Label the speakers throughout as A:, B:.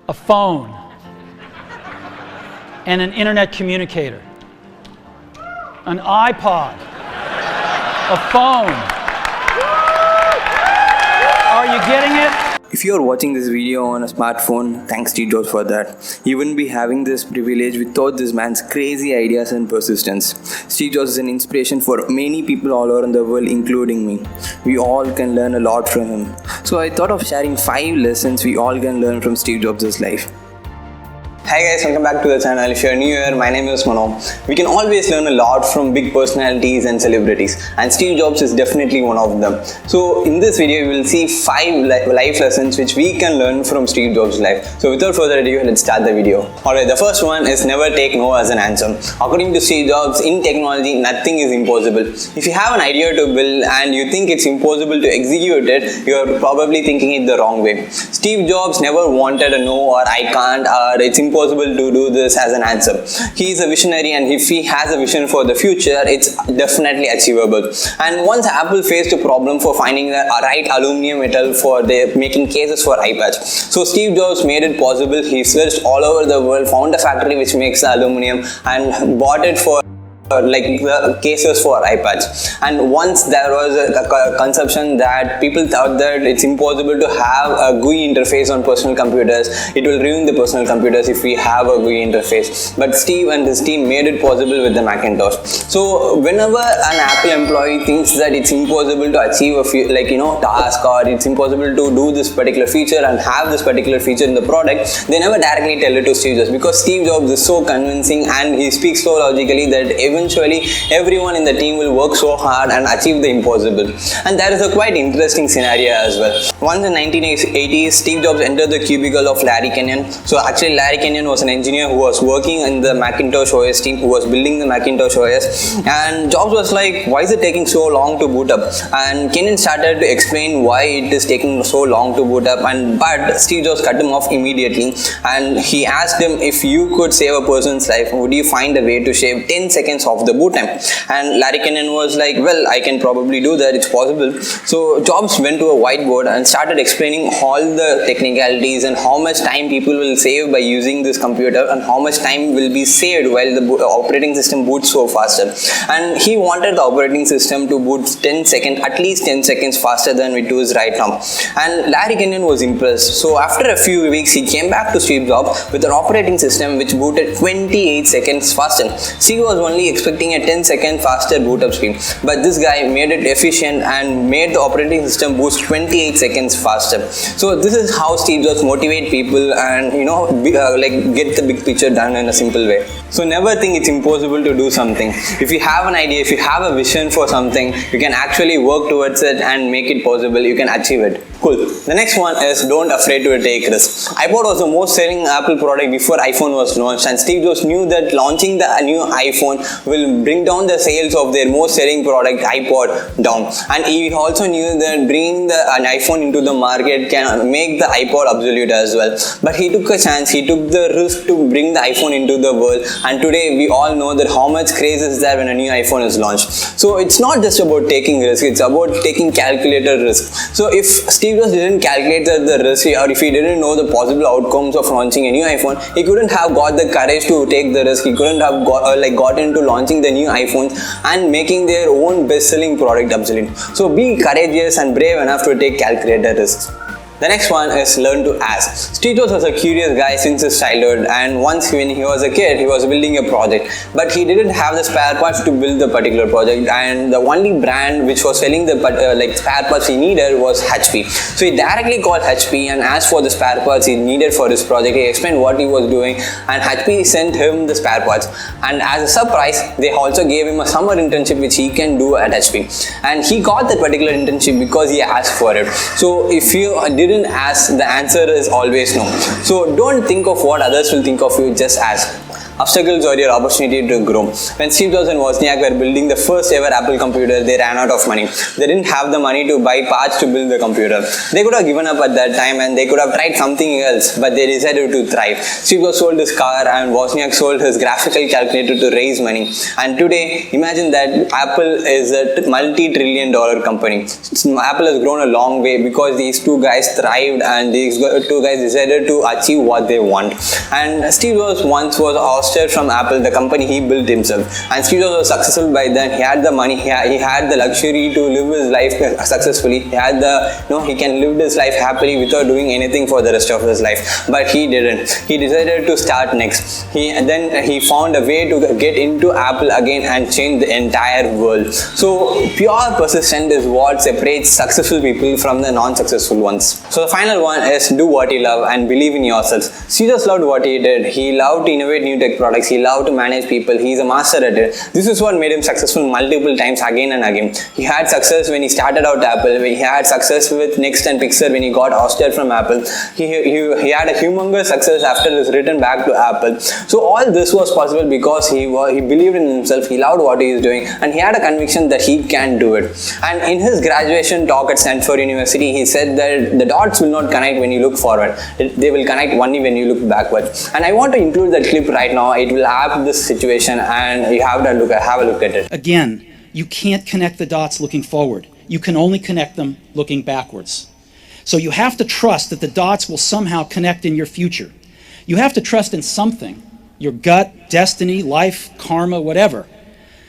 A: a phone, and an internet communicator. An iPod, a phone. Are you getting it?
B: If you are watching this video on a smartphone, thanks Steve Jobs for that. You wouldn't be having this privilege without this man's crazy ideas and persistence. Steve Jobs is an inspiration for many people all around the world, including me. We all can learn a lot from him. So I thought of sharing 5 lessons we all can learn from Steve Jobs' life.
C: Hi guys, welcome back to the channel. If you're new here, my name is Mano. We can always learn a lot from big personalities and celebrities, and Steve Jobs is definitely one of them. So in this video, we will see 5 life lessons which we can learn from Steve Jobs' life. So without further ado, let's start the video. Alright, the first one is never take no as an answer. According to Steve Jobs, in technology, nothing is impossible. If you have an idea to build and you think it's impossible to execute it, you're probably thinking it the wrong way. Steve Jobs never wanted a no or I can't or it's impossible to do this as an answer. He is a visionary, and if he has a vision for the future, it's definitely achievable. And once Apple faced a problem for finding the right aluminum metal for their making cases for iPads, so Steve Jobs made it possible. He searched all over the world, found a factory which makes the aluminum, and bought it for the cases for iPads. And once there was a conception that people thought that it's impossible to have a GUI interface on personal computers, it will ruin the personal computers if we have a GUI interface. But Steve and his team made it possible with the Macintosh. So whenever an Apple employee thinks that it's impossible to achieve a task, or it's impossible to do this particular feature and have this particular feature in the product, they never directly tell it to Steve Jobs, because Steve Jobs is so convincing and he speaks so logically that eventually everyone in the team will work so hard and achieve the impossible. And there is a quite interesting scenario as well. Once in 1980s, Steve Jobs entered the cubicle of Larry Kenyon. So actually Larry Kenyon was an engineer who was working in the Macintosh OS team, who was building the Macintosh OS, and Jobs was like, why is it taking so long to boot up? And Kenyon started to explain why it is taking so long to boot up, but Steve Jobs cut him off immediately, and he asked him, if you could save a person's life, would you find a way to shave 10 seconds off the boot time? And Larry Kenyon was like, well, I can probably do that, it's possible. So Jobs went to a whiteboard and started explaining all the technicalities and how much time people will save by using this computer, and how much time will be saved while the operating system boots so faster. And he wanted the operating system to boot at least 10 seconds faster than it was right now. And Larry Kenyon was impressed. So after a few weeks, he came back to Steve Jobs with an operating system which booted 28 seconds faster. Steve was only expecting a 10-second faster boot up speed, but this guy made it efficient and made the operating system boost 28 seconds faster. So this is how Steve Jobs motivate people and get the big picture done in a simple way. So never think it's impossible to do something. If you have an idea, if you have a vision for something, you can actually work towards it and make it possible. You can achieve it. Cool. The next one is don't afraid to take risks. iPod was the most selling Apple product before iPhone was launched, and Steve Jobs knew that launching the new iPhone will bring down the sales of their most selling product, iPod, down. And he also knew that bringing an iPhone into the market can make the iPod obsolete as well. But he took a chance. He took the risk to bring the iPhone into the world, and today we all know that how much craze is there when a new iPhone is launched. So it's not just about taking risk, it's about taking calculated risk. So if Steve Jobs didn't calculate the risk, or if he didn't know the possible outcomes of launching a new iPhone, he couldn't have got the courage to take the risk. He couldn't have got into launching the new iPhones and making their own best-selling product obsolete. So be courageous and brave enough to take calculated risks. The next one is learn to ask. Steve Jobs was a curious guy since his childhood, and once when he was a kid, he was building a project, but he didn't have the spare parts to build the particular project, and the only brand which was selling the spare parts he needed was HP. So he directly called HP and asked for the spare parts he needed for his project. He explained what he was doing, and HP sent him the spare parts. And as a surprise, they also gave him a summer internship which he can do at HP. And he got that particular internship because he asked for it. So if you didn't ask, the answer is always no. So don't think of what others will think of you, just ask. Obstacles are your opportunity to grow. When Steve Jobs and Wozniak were building the first ever Apple computer, they ran out of money. They didn't have the money to buy parts to build the computer. They could have given up at that time and they could have tried something else, but they decided to thrive. Steve Jobs sold his car and Wozniak sold his graphical calculator to raise money. And today, imagine that Apple is a multi-trillion-dollar company. Apple has grown a long way because these two guys thrived and these two guys decided to achieve what they want. And Steve Jobs once was ousted from Apple, the company he built himself. And Steve Jobs was successful by then. He had the money, he had the luxury to live his life successfully. He had he can live his life happily without doing anything for the rest of his life. But he didn't. He decided to start next. Then he found a way to get into Apple again and change the entire world. So pure persistence is what separates successful people from the non-successful ones. So the final one is do what you love and believe in yourself. Steve Jobs loved what he did. He loved to innovate new tech products. He loved to manage people. He's a master at it. This is what made him successful multiple times again and again. He had success when he started out Apple. He had success with Next and Pixar when he got ousted from Apple. He had a humongous success after his return back to Apple. So all this was possible because he believed in himself. He loved what he is doing and he had a conviction that he can do it. And in his graduation talk at Stanford University, he said that the dots will not connect when you look forward. They will connect only when you look backward. And I want to include that clip right now. It will have this situation and you have a look at it.
A: Again, you can't connect the dots looking forward. You can only connect them looking backwards. So you have to trust that the dots will somehow connect in your future. You have to trust in something, your gut, destiny, life, karma, whatever.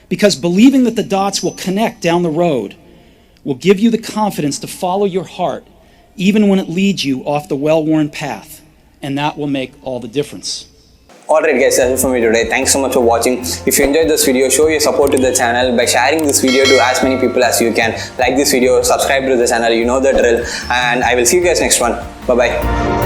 A: Because believing that the dots will connect down the road will give you the confidence to follow your heart, even when it leads you off the well-worn path. And that will make all the difference.
C: Alright guys, that's it for me today. Thanks so much for watching. If you enjoyed this video, show your support to the channel by sharing this video to as many people as you can. Like this video, subscribe to the channel, you know the drill. And I will see you guys next one. Bye bye.